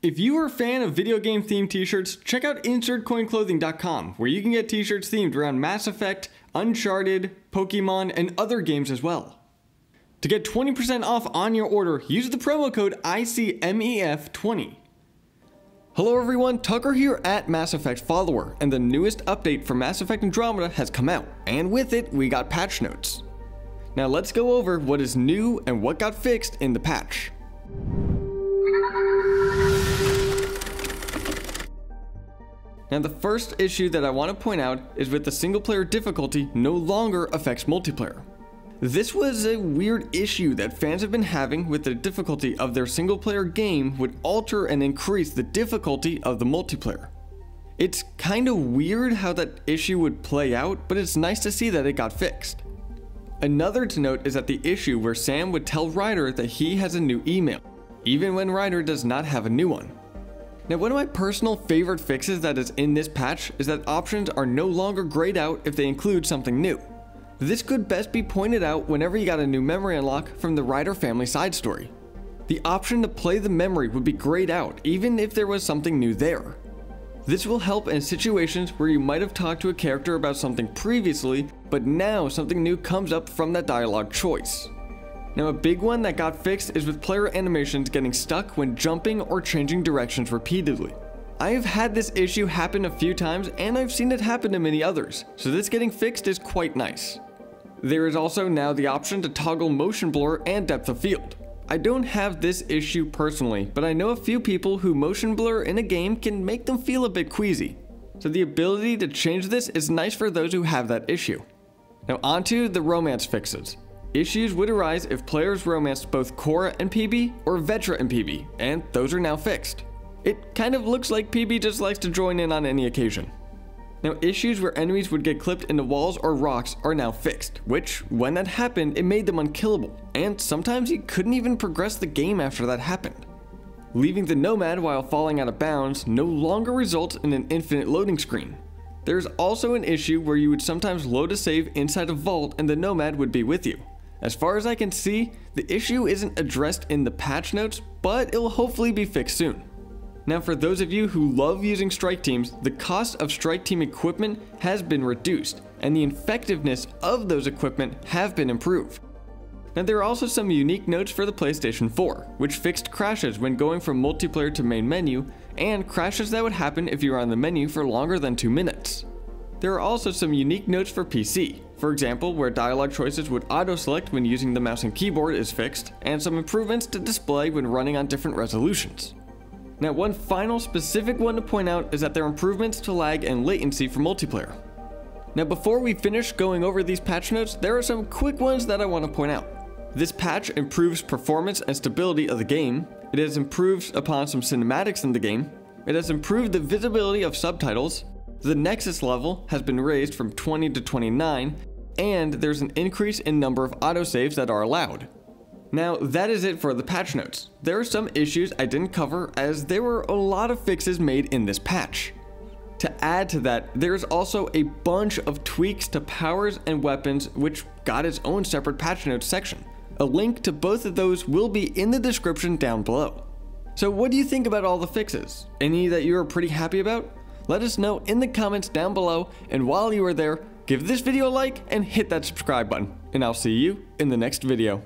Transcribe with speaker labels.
Speaker 1: If you are a fan of video game themed t-shirts, check out InsertCoinClothing.com, where you can get t-shirts themed around Mass Effect, Uncharted, Pokemon, and other games as well. To get 20% off on your order, use the promo code ICMEF20. Hello everyone, Tucker here at Mass Effect Follower, and the newest update for Mass Effect Andromeda has come out, and with it, we got patch notes. Now let's go over what is new and what got fixed in the patch. Now the first issue that I want to point out is with the single player difficulty no longer affects multiplayer. This was a weird issue that fans have been having with the difficulty of their single player game would alter and increase the difficulty of the multiplayer. It's kind of weird how that issue would play out, but it's nice to see that it got fixed. Another to note is that the issue where Sam would tell Ryder that he has a new email, even when Ryder does not have a new one. Now, one of my personal favorite fixes that is in this patch is that options are no longer grayed out if they include something new. This could best be pointed out whenever you got a new memory unlock from the Ryder family side story. The option to play the memory would be grayed out even if there was something new there. This will help in situations where you might have talked to a character about something previously, but now something new comes up from that dialogue choice. Now, a big one that got fixed is with player animations getting stuck when jumping or changing directions repeatedly. I have had this issue happen a few times and I've seen it happen to many others, so this getting fixed is quite nice. There is also now the option to toggle motion blur and depth of field. I don't have this issue personally, but I know a few people who motion blur in a game can make them feel a bit queasy. So the ability to change this is nice for those who have that issue. Now onto the romance fixes. Issues would arise if players romanced both Cora and PB or Vetra and PB, and those are now fixed. It kind of looks like PB just likes to join in on any occasion. Now, issues where enemies would get clipped into walls or rocks are now fixed, which, when that happened, it made them unkillable, and sometimes you couldn't even progress the game after that happened. Leaving the Nomad while falling out of bounds no longer results in an infinite loading screen. There's also an issue where you would sometimes load a save inside a vault and the Nomad would be with you. As far as I can see, the issue isn't addressed in the patch notes, but it will hopefully be fixed soon. Now, for those of you who love using strike teams, the cost of strike team equipment has been reduced, and the effectiveness of those equipment have been improved. Now, there are also some unique notes for the PlayStation 4, which fixed crashes when going from multiplayer to main menu, and crashes that would happen if you were on the menu for longer than 2 minutes. There are also some unique notes for PC, for example, where dialogue choices would auto-select when using the mouse and keyboard is fixed, and some improvements to display when running on different resolutions. Now, one final specific one to point out is that there are improvements to lag and latency for multiplayer. Now, before we finish going over these patch notes, there are some quick ones that I want to point out. This patch improves performance and stability of the game, it has improved upon some cinematics in the game, it has improved the visibility of subtitles, the Nexus level has been raised from 20 to 29, and there's an increase in number of autosaves that are allowed. Now, that is it for the patch notes. There are some issues I didn't cover as there were a lot of fixes made in this patch. To add to that, there's also a bunch of tweaks to powers and weapons which got its own separate patch notes section. A link to both of those will be in the description down below. So what do you think about all the fixes? Any that you are pretty happy about? Let us know in the comments down below, and while you are there, give this video a like and hit that subscribe button, and I'll see you in the next video.